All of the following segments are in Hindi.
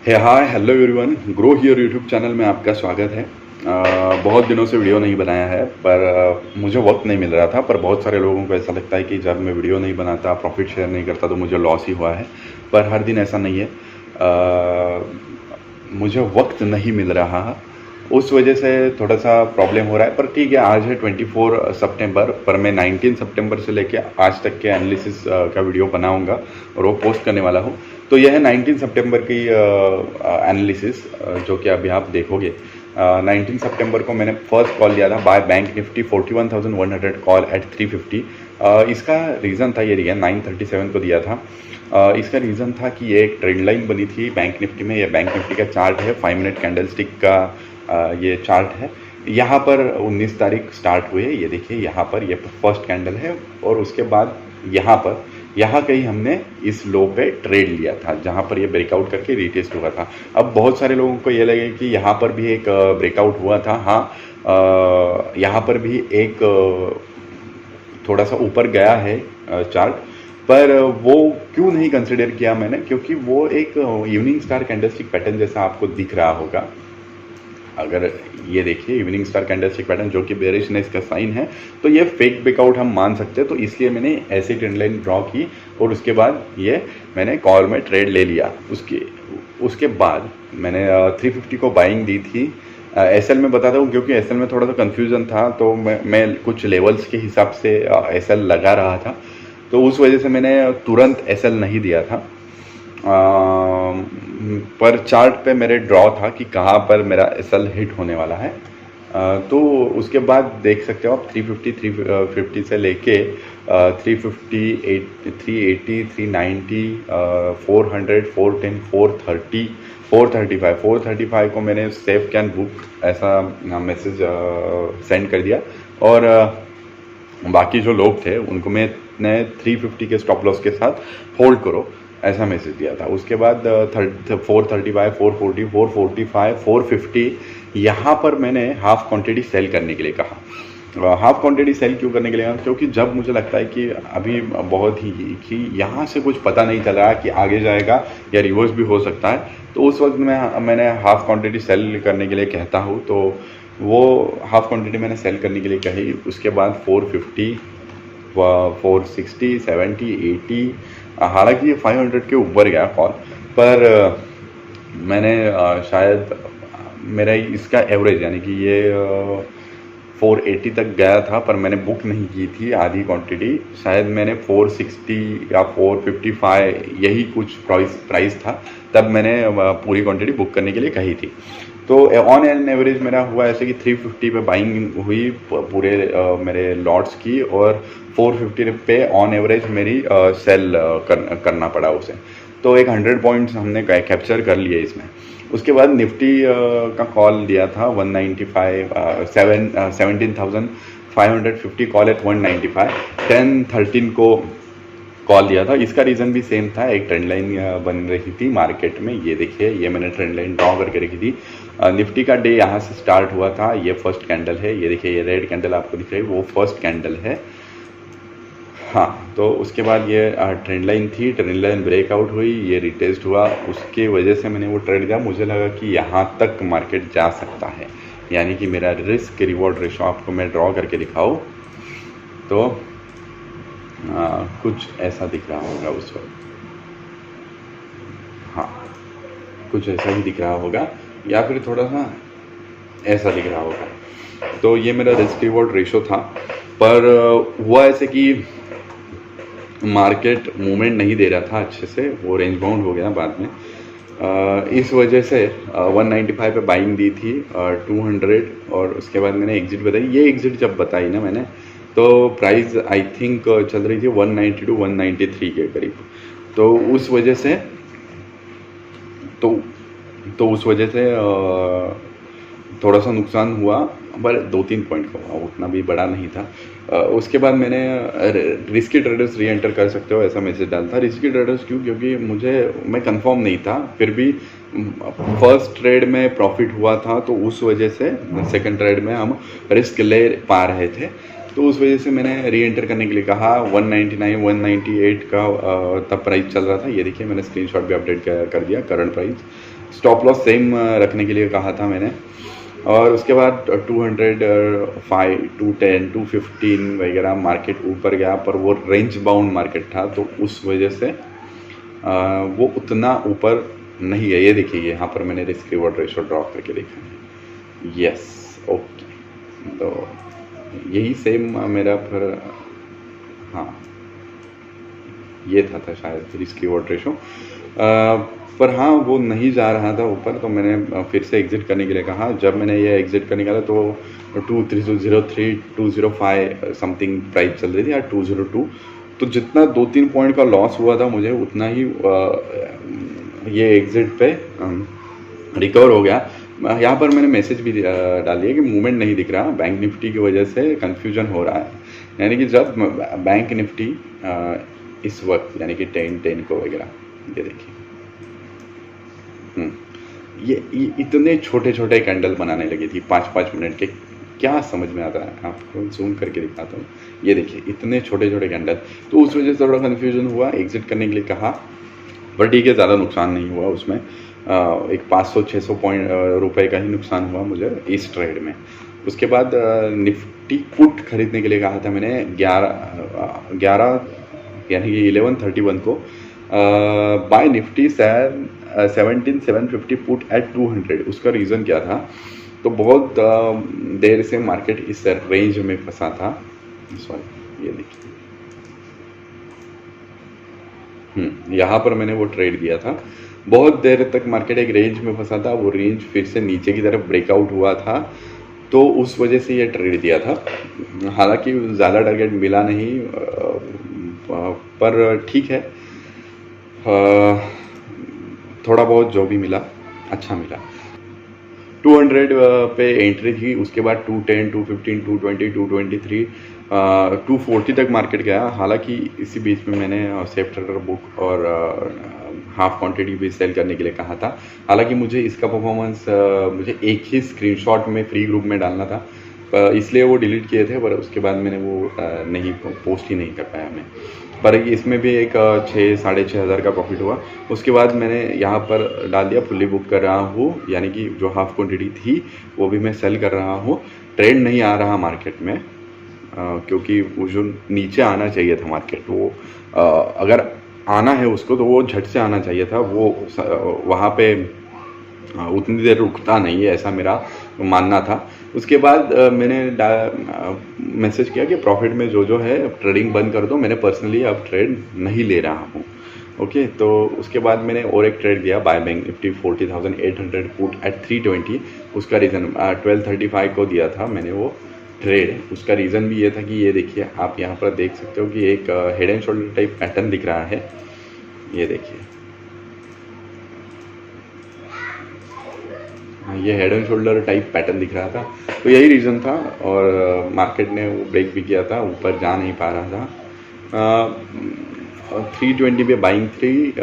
Hi hello everyone, grow here YouTube channel में आपका स्वागत है। बहुत दिनों से वीडियो नहीं बनाया है पर मुझे वक्त नहीं मिल रहा था। पर बहुत सारे लोगों को ऐसा लगता है कि जब मैं वीडियो नहीं बनाता, प्रॉफिट शेयर नहीं करता तो मुझे लॉस ही हुआ है। पर हर दिन ऐसा नहीं है। मुझे वक्त नहीं मिल रहा है, उस वजह से थोड़ा सा प्रॉब्लम हो रहा है। पर ठीक है, आज है 24 सितंबर, पर मैं 19 सितंबर से लेके आज तक के एनालिसिस का वीडियो बनाऊंगा और वो पोस्ट करने वाला हूँ। तो यह है 19 सितंबर की एनालिसिस जो कि अभी आप देखोगे। 19 सितंबर को मैंने फर्स्ट कॉल लिया था by bank Nifty 41,100 call at 350। इसका रीज़न था, ये दिया 937 को दिया था। इसका रीज़न था कि ये एक ट्रेंड लाइन बनी थी बैंक निफ्टी में। ये बैंक निफ्टी का चार्ट है, 5 मिनट कैंडल स्टिक का ये चार्ट है। यहाँ पर 19 तारीख स्टार्ट हुए, ये देखिए यहाँ पर ये फर्स्ट कैंडल है और उसके बाद यहाँ कहीं हमने इस लो पे ट्रेड लिया था, जहाँ पर ये ब्रेकआउट करके रीटेस्ट हुआ था। अब बहुत सारे लोगों को ये लगे कि यहाँ पर भी एक ब्रेकआउट हुआ था। हाँ, यहाँ पर भी एक थोड़ा सा ऊपर गया है चार्ट, पर वो क्यों नहीं कंसिडर किया मैंने, क्योंकि वो एक इवनिंग स्टार कैंडलस्टिक पैटर्न जैसा आपको दिख रहा होगा। अगर ये देखिए इवनिंग स्टार कैंडलस्टिक पैटर्न जो कि बेरिशनेस का साइन है, तो ये फेक ब्रेकआउट हम मान सकते हैं। तो इसलिए मैंने ऐसी ट्रेंड लाइन ड्रॉ की और उसके बाद ये मैंने कॉल में ट्रेड ले लिया। उसके बाद मैंने 350 को बाइंग दी थी। एसएल में बताता हूँ, क्योंकि एसएल में थोड़ा सा कन्फ्यूज़न था, तो मैं कुछ लेवल्स के हिसाब से एसएल लगा रहा था, तो उस वजह से मैंने तुरंत एसएल नहीं दिया था। पर चार्ट पे मेरे ड्रॉ था कि कहाँ पर मेरा एसएल हिट होने वाला है। तो उसके बाद देख सकते हो आप 350 से लेके 350, 380, 390, 400, 410, 430, 435 को मैंने सेफ कैन बुक ऐसा मैसेज सेंड कर दिया। और बाकी जो लोग थे उनको मैंने 350 के स्टॉप लॉस के साथ होल्ड करो ऐसा मैसेज दिया था। उसके बाद 435, 440, 445, 450 यहाँ पर मैंने हाफ क्वांटिटी सेल करने के लिए कहा। हाफ क्वांटिटी सेल क्यों करने के लिए कहा? क्योंकि जब मुझे लगता है कि अभी बहुत ही कि यहाँ से कुछ पता नहीं चल रहा कि आगे जाएगा या रिवर्स भी हो सकता है, तो उस वक्त मैंने हाफ क्वांटिटी सेल करने के लिए कहता हूँ। तो वो हाफ क्वांटिटी मैंने सेल करने के लिए कही। उसके बाद 450, 460, 70, 80, हालांकि ये 500 के ऊपर गया कॉल, पर मैंने शायद मेरा इसका एवरेज यानी कि ये 480 तक गया था, पर मैंने बुक नहीं की थी आधी क्वांटिटी। शायद मैंने 460 या 455 यही कुछ प्राइस था, तब मैंने पूरी क्वांटिटी बुक करने के लिए कही थी। तो ऑन एन एवरेज मेरा हुआ ऐसे कि 350 पे बाइंग हुई पूरे मेरे लॉट्स की, और 450 पे ऑन एवरेज मेरी सेल करना पड़ा उसे। तो एक 100 पॉइंट्स हमने कैप्चर कर लिए इसमें। उसके बाद निफ्टी का कॉल दिया था 195, 17,550 कॉल एट 195, 10-13 को कॉल दिया था। इसका रीज़न भी सेम था, एक ट्रेंड लाइन बन रही थी मार्केट में। ये देखिए, ये मैंने ट्रेंड लाइन ड्रॉ करके रखी थी। निफ्टी का डे यहाँ से स्टार्ट हुआ था, ये फर्स्ट कैंडल है। ये देखिए, ये रेड कैंडल आपको दिख रही है, वो फर्स्ट कैंडल है। हाँ, तो उसके बाद ये ट्रेंड लाइन थी, ट्रेंड लाइन ब्रेकआउट हुई, ये रिटेस्ट हुआ, उसके वजह से मैंने वो ट्रेड दिया। मुझे लगा कि यहाँ तक मार्केट जा सकता है, यानी कि मेरा रिस्क रिवॉर्ड रेशो आपको मैं ड्रॉ करके दिखाऊँ तो कुछ ऐसा दिख रहा होगा उस वक्त। हाँ, कुछ ऐसा ही दिख रहा होगा, या फिर थोड़ा सा ऐसा दिख रहा होगा। तो ये मेरा रिस्क रिवॉर्ड रेशो था। पर हुआ ऐसे कि मार्केट मूवमेंट नहीं दे रहा था अच्छे से, वो रेंज बाउंड हो गया बाद में। इस वजह से 195 पे बाइंग दी थी 200, और उसके बाद मैंने एग्जिट बताई। ये एग्जिट जब बताई ना मैंने, तो प्राइस आई थिंक चल रही थी 192, 193 के करीब। तो उस वजह से थोड़ा सा नुकसान हुआ, पर 2-3 पॉइंट का हुआ, उतना भी बड़ा नहीं था। उसके बाद मैंने रिस्की ट्रेडर्स री एंटर कर सकते हो ऐसा मैसेज डाला था। रिस्की ट्रेडर्स क्यों? क्योंकि मैं कंफर्म नहीं था, फिर भी फर्स्ट ट्रेड में प्रॉफिट हुआ था, तो उस वजह से सेकंड ट्रेड में हम रिस्क ले पा रहे थे। तो उस वजह से मैंने री एंटर करने के लिए कहा। 199 198 का तब प्राइस चल रहा था। ये देखिए मैंने स्क्रीनशॉट भी अपडेट कर दिया current price. Stop loss same रखने के लिए कहा था मैंने। और उसके बाद 205 210 215 वगैरह मार्केट ऊपर गया, पर वो रेंज बाउंड मार्केट था, तो उस वजह से वो उतना ऊपर नहीं गया। ये देखिए यहाँ पर मैंने रिस्क रिवॉर्ड रेशो ड्रॉप करके देखा है। यस, ओके, तो यही सेम मेरा फिर, हाँ ये था शायद रिस्क रिवॉर्ड रेशो। पर हाँ वो नहीं जा रहा था ऊपर, तो मैंने फिर से एग्जिट करने के लिए कहा। जब मैंने ये एग्जिट करने का था तो 203 205 समथिंग प्राइस चल रही थी, या 202। तो जितना 2-3 पॉइंट का लॉस हुआ था मुझे, उतना ही ये एग्जिट पे रिकवर हो गया। यहाँ पर मैंने मैसेज भी डाल दिया कि मूवमेंट नहीं दिख रहा, बैंक निफ्टी की वजह से कंफ्यूजन हो रहा है। यानी कि जब बैंक निफ्टी इस वक्त यानी कि 10 को वगैरह, ये देखिए ये इतने छोटे छोटे कैंडल बनाने लगी थी 5-5 मिनट के, क्या समझ में आता है आपको? जूम करके दिखाता हूँ। ये देखिए इतने छोटे छोटे कैंडल, तो उस वजह से थोड़ा कन्फ्यूजन हुआ, एग्जिट करने के लिए कहा। पर ठीक है, ज़्यादा नुकसान नहीं हुआ उसमें। एक 500-600 पॉइंट रुपए का ही नुकसान हुआ मुझे इस ट्रेड में। उसके बाद निफ्टी पुट खरीदने के लिए कहा था मैंने 11 यानी कि 11:31 को बाय निफ्टी 17,750 पुट एट 200। उसका रीज़न क्या था? तो बहुत देर से मार्केट इस रेंज में फंसा था। सॉरी, ये देखिए यहाँ पर मैंने वो ट्रेड दिया था। बहुत देर तक मार्केट एक रेंज में फंसा था, वो रेंज फिर से नीचे की तरफ ब्रेकआउट हुआ था, तो उस वजह से ये ट्रेड दिया था। हालांकि ज़्यादा टारगेट मिला नहीं, पर ठीक है, थोड़ा बहुत जो भी मिला अच्छा मिला। 200 पे एंट्री थी, उसके बाद 210 215 220 223 240 तक मार्केट गया। हालांकि इसी बीच में मैंने सेफ ट्रेडर बुक और हाफ क्वांटिटी भी सेल करने के लिए कहा था। हालांकि मुझे इसका परफॉर्मेंस मुझे एक ही स्क्रीनशॉट में फ्री ग्रुप में डालना था, इसलिए वो डिलीट किए थे, पर उसके बाद मैंने वो नहीं पोस्ट ही नहीं कर पाया मैं। पर इसमें भी एक 6-6.5 हज़ार का प्रॉफिट हुआ। उसके बाद मैंने यहाँ पर डाल दिया फुल्ली बुक कर रहा हूँ, यानी कि जो हाफ क्वांटिटी थी वो भी मैं सेल कर रहा हूँ। ट्रेंड नहीं आ रहा मार्केट में, क्योंकि वो जो नीचे आना चाहिए था मार्केट, वो अगर आना है उसको तो वो झट से आना चाहिए था। वो वहाँ पे उतनी देर रुकता नहीं है, ऐसा मेरा मानना था। उसके बाद मैंने मैसेज किया कि प्रॉफिट में जो है ट्रेडिंग बंद कर दो, मैंने पर्सनली अब ट्रेड नहीं ले रहा हूँ। ओके, तो उसके बाद मैंने और एक ट्रेड दिया by bank Nifty 40,800 put at 320। उसका रीज़न 12:35 को दिया था मैंने वो ट्रेड। उसका रीज़न भी ये था कि ये देखिए आप यहाँ पर देख सकते हो कि एक head and shoulder type pattern दिख रहा है। ये देखिए ये head and shoulder type pattern दिख रहा था, तो यही रीज़न था। और मार्केट ने वो ब्रेक भी किया था, ऊपर जा नहीं पा रहा था। 320 पे बाइंग थी,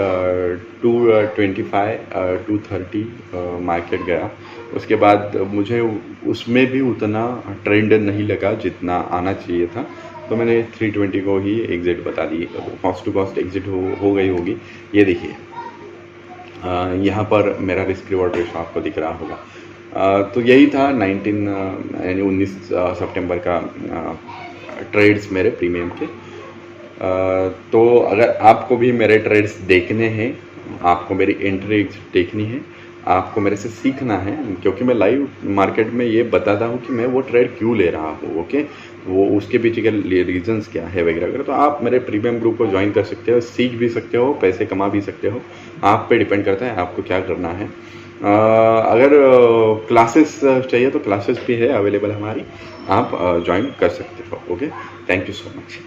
225 230 मार्केट गया। उसके बाद मुझे उसमें भी उतना ट्रेंड नहीं लगा जितना आना चाहिए था, तो मैंने 320 को ही एग्जिट बता दी। कॉस्ट टू कॉस्ट एग्जिट हो गई होगी। ये देखिए यहाँ पर मेरा रिस्क रिवॉर्ड रेशो आपको दिख रहा होगा। तो यही था 19 सितंबर का ट्रेड्स मेरे प्रीमियम के। तो अगर आपको भी मेरे ट्रेड्स देखने हैं, आपको मेरी एंट्री देखनी है, आपको मेरे से सीखना है, क्योंकि मैं लाइव मार्केट में ये बताता हूँ कि मैं वो ट्रेड क्यों ले रहा हूँ। ओके, वो उसके पीछे के रीजंस क्या है वगैरह वगैरह, तो आप मेरे प्रीमियम ग्रुप को ज्वाइन कर सकते हो, सीख भी सकते हो, पैसे कमा भी सकते हो। आप पे डिपेंड करता है आपको क्या करना है। अगर क्लासेस चाहिए तो क्लासेस भी है अवेलेबल हमारी, आप ज्वाइन कर सकते हो। Okay, thank you so much.